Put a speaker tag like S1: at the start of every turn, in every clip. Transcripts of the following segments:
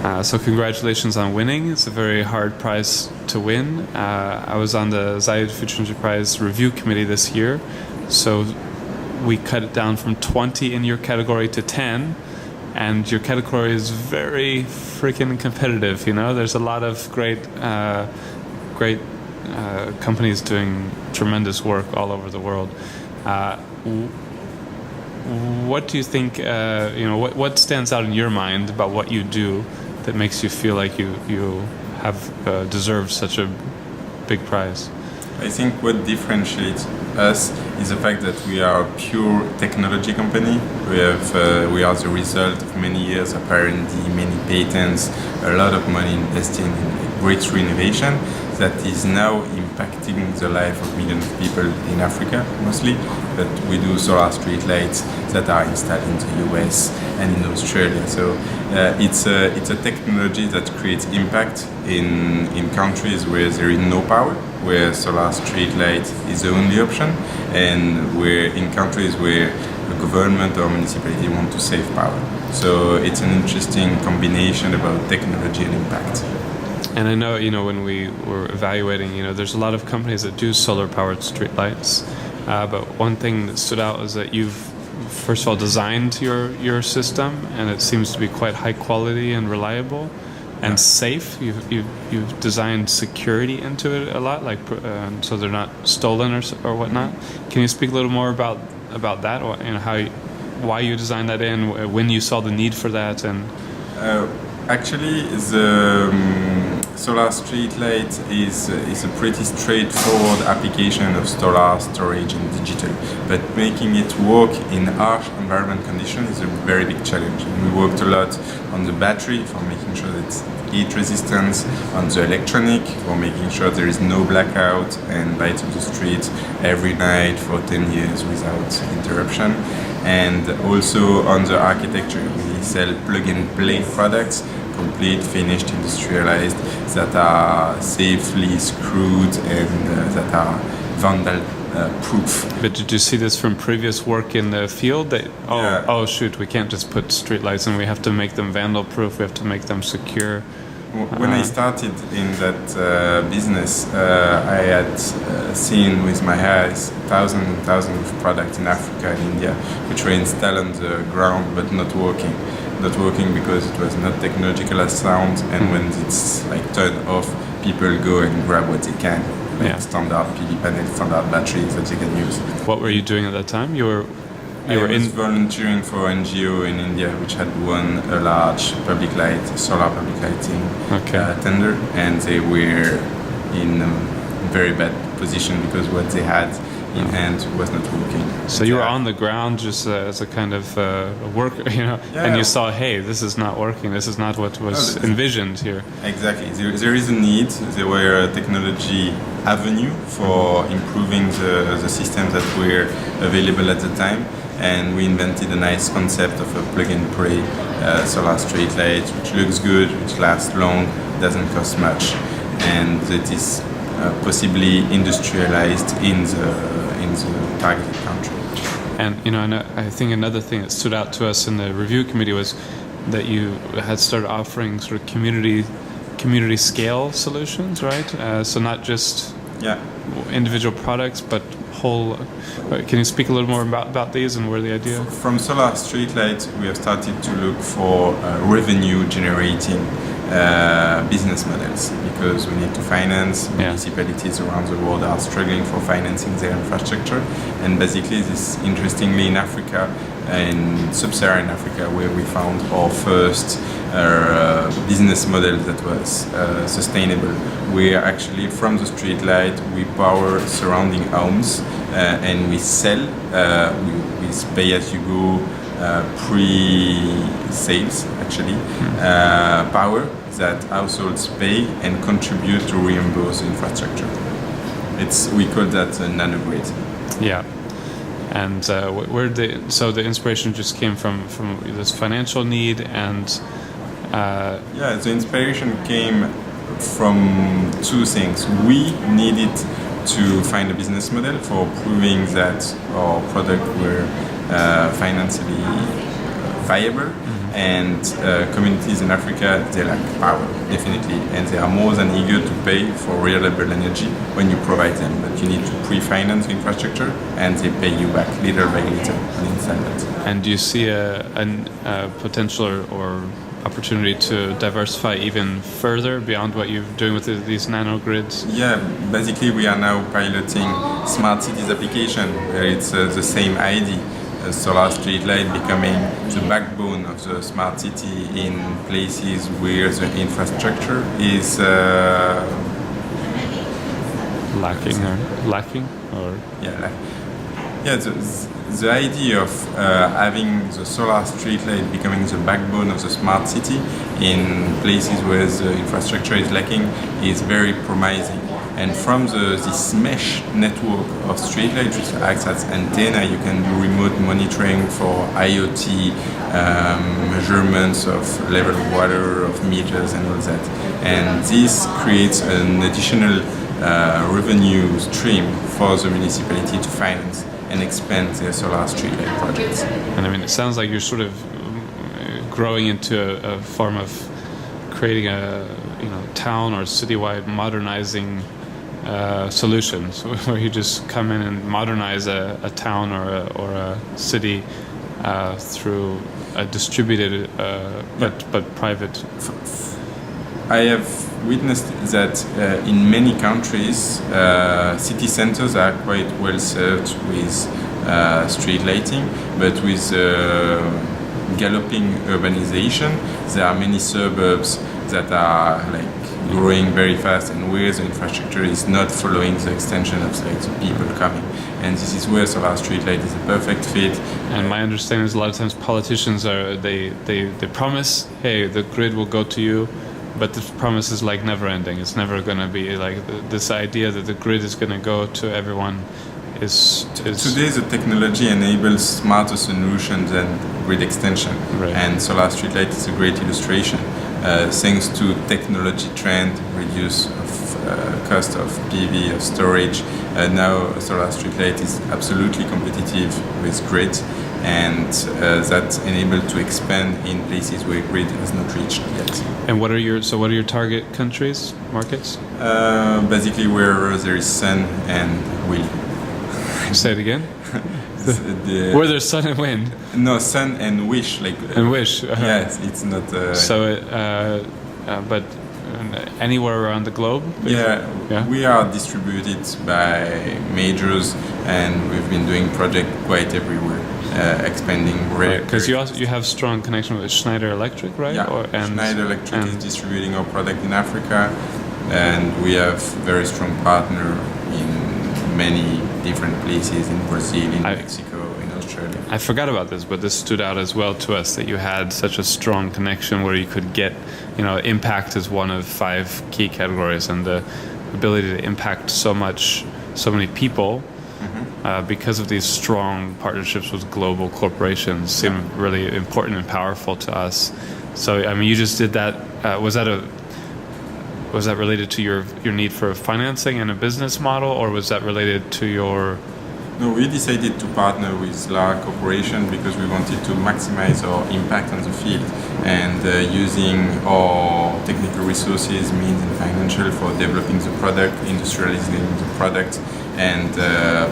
S1: So congratulations on winning. It's a very hard prize to win. I was on the Zayed Future Enterprise Review Committee this year, so we cut it down from 20 in your category to 10, and your category is very freaking competitive. You know, there's a lot of great companies doing tremendous work all over the world. What do you think? What stands out in your mind about what you do that makes you feel like you have deserved such a big prize?
S2: I think what differentiates us is the fact that we are a pure technology company. We are the result of many years of R&D, many patents, a lot of money invested in breakthrough innovation that is now impacting the life of millions of people in Africa mostly. But we do solar street lights that are installed in the US and in Australia. So it's a technology that creates impact in countries where there is no power, where solar street light is the only option, and where in countries where the government or municipality want to save power. So it's an interesting combination about technology and impact.
S1: And I know, when we were evaluating, there's a lot of companies that do solar-powered streetlights. But one thing that stood out is that you've, first of all, designed your system, and it seems to be quite high quality and reliable and safe. You've designed security into it a lot, like so they're not stolen or whatnot. Can you speak a little more about that? Why you designed that in, when you saw the need for that, and
S2: actually, the solar street light is a pretty straightforward application of solar storage and digital, but making it work in harsh environment conditions is a very big challenge. And we worked a lot on the battery for making sure that it's heat resistance, on the electronic for making sure there is no blackout and light on the street every night for 10 years without interruption, and also on the architecture. We sell plug-and-play products, complete, finished, industrialized, that are safely screwed and that are vandal proof.
S1: But did you see this from previous work in the field? Oh shoot, we can't just put streetlights in, we have to make them vandal proof, we have to make them secure.
S2: When I started in that business, I had seen with my eyes thousands and thousands of products in Africa and India which were installed on the ground but not working. Not working because it was not technological as sound, and when it's turned off, people go and grab what they can, standard PV panel, standard batteries that they can use.
S1: What were you doing at that time?
S2: I was volunteering for NGO in India, which had won a large solar public lighting tender, and they were in a very bad position because what they had in hand was not working.
S1: So you were on the ground just as a kind of worker, and you saw, hey, this is not working, this is not what was envisioned here.
S2: Exactly. There is a need. There were a technology avenue for improving the systems that were available at the time, and we invented a nice concept of a plug-and-play solar street light, which looks good, which lasts long, doesn't cost much, and it is possibly industrialized in the targeted country.
S1: And and I think another thing that stood out to us in the review committee was that you had started offering sort of community scale solutions, right? So not just individual products, but whole. Can you speak a little more about these and where the idea?
S2: From solar street lights, we have started to look for revenue generating business models, because we need to finance. Municipalities around the world are struggling for financing their infrastructure, and basically this, interestingly, in Africa, in sub-Saharan Africa, where we found our first business model that was sustainable. We are actually, from the street light, we power surrounding homes, and we sell with pay-as-you-go pre-sales actually power that households pay and contribute to reimburse infrastructure. We call that a nanogrid.
S1: Yeah. And so the inspiration just came from this financial need, and
S2: the inspiration came from two things. We needed to find a business model for proving that our product were financially viable. And communities in Africa, they lack power, definitely, and they are more than eager to pay for reliable energy when you provide them. But you need to pre-finance the infrastructure, and they pay you back little by little on installment.
S1: And do you see a potential or opportunity to diversify even further beyond what you're doing with these nanogrids?
S2: Yeah, basically we are now piloting smart cities application, where it's the same idea. A solar street light becoming the backbone of the smart city in places where the infrastructure is
S1: lacking.
S2: The idea of having the solar street light becoming the backbone of the smart city in places where the infrastructure is lacking is very promising. And from this mesh network of streetlights, which acts as antenna, you can do remote monitoring for IoT measurements of level of water, of meters, and all that. And this creates an additional revenue stream for the municipality to finance and expand their solar streetlight projects.
S1: And I mean, it sounds like you're sort of growing into a form of creating a town or citywide modernizing solutions where you just come in and modernize a town or a city through a distributed but private.
S2: I have witnessed that in many countries, city centers are quite well served with street lighting, but with galloping urbanization, there are many suburbs that are growing very fast, and where the infrastructure is not following the extension of the people coming. And this is where solar street light is a perfect fit.
S1: And my understanding is a lot of times politicians they promise, hey, the grid will go to you, but the promise is never ending. It's never going to be this idea that the grid is going to go to everyone is
S2: Today the technology enables smarter solutions than grid extension.
S1: Right.
S2: And solar street light is a great illustration. Thanks to technology trend, reduce of cost of PV, of storage, now solar street light is absolutely competitive with grid, and that's enabled to expand in places where grid has not reached yet.
S1: And what are your target countries, markets?
S2: Basically where there is sun and wind.
S1: Say it again. Where there's sun and wind.
S2: No, sun and wish,
S1: and wish.
S2: Yes, it's not.
S1: But anywhere around the globe.
S2: Yeah, we are distributed by majors, and we've been doing project quite everywhere, expanding.
S1: Because you have strong connection with Schneider Electric, right?
S2: Yeah, Schneider Electric is distributing our product in Africa, and we have very strong partner in many different places in Brazil, in Mexico, in Australia.
S1: I forgot about this, but this stood out as well to us, that you had such a strong connection where you could get, impact is one of 5 key categories, and the ability to impact so many people because of these strong partnerships with global corporations seemed really important and powerful to us. So, I mean, you just did that. Was that related to your need for financing and a business model, or was that related to your...
S2: No, we decided to partner with large corporations because we wanted to maximize our impact on the field, and using our technical resources, means and financial for developing the product, industrializing the product, and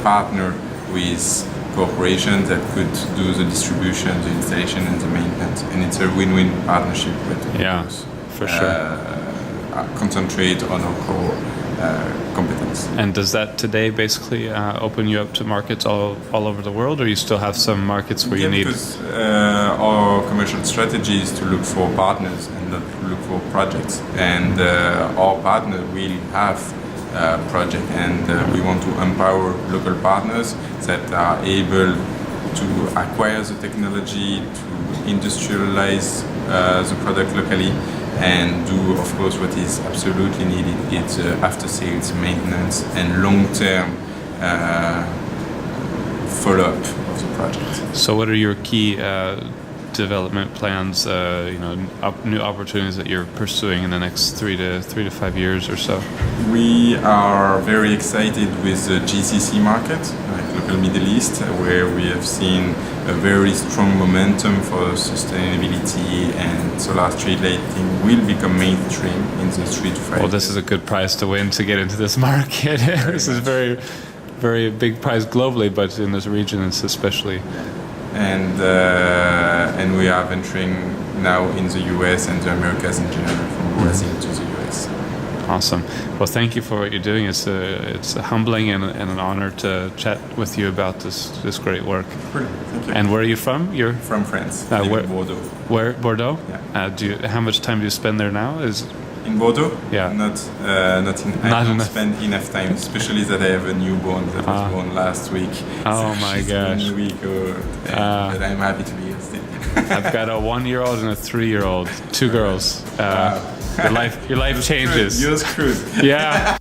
S2: partner with corporations that could do the distribution, the installation, and the maintenance. And it's a win-win partnership with
S1: for sure.
S2: Concentrate on our core competence.
S1: And does that today basically open you up to markets all over the world, or you still have some markets where you need...
S2: Because our commercial strategy is to look for partners and not look for projects. And our partner will have a project, and we want to empower local partners that are able to acquire the technology, to industrialize the product locally, and do, of course, what is absolutely needed. It's after-sales maintenance and long-term follow-up of the project.
S1: So what are your key development plans, new opportunities that you're pursuing in the next 3 to 5 years or so?
S2: We are very excited with the GCC market, like local Middle East, where we have seen a very strong momentum for sustainability, and solar street lighting will become mainstream in the 3 to 5
S1: Well, this is a good prize to win to get into this market. This is very, very big prize globally, but in this region it's especially.
S2: And we are venturing now in the US and the Americas in general, from Brazil to the US.
S1: Awesome. Well, thank you for what you're doing. It's humbling and an honor to chat with you about this great work.
S2: Brilliant. Thank you.
S1: And where are you from? You're
S2: from France.
S1: Where?
S2: Bordeaux.
S1: Where? Bordeaux?
S2: Yeah.
S1: How much time do you spend there now?
S2: In Bordeaux?
S1: Yeah.
S2: I don't spend enough time, especially that I have a newborn that was born last week.
S1: Oh
S2: so
S1: my
S2: she's
S1: gosh.
S2: 1 week old, but I'm happy to be here still.
S1: I've got a 1-year-old and a 3-year-old, 2 girls.
S2: Wow.
S1: Your life changes.
S2: You're screwed.
S1: Yeah.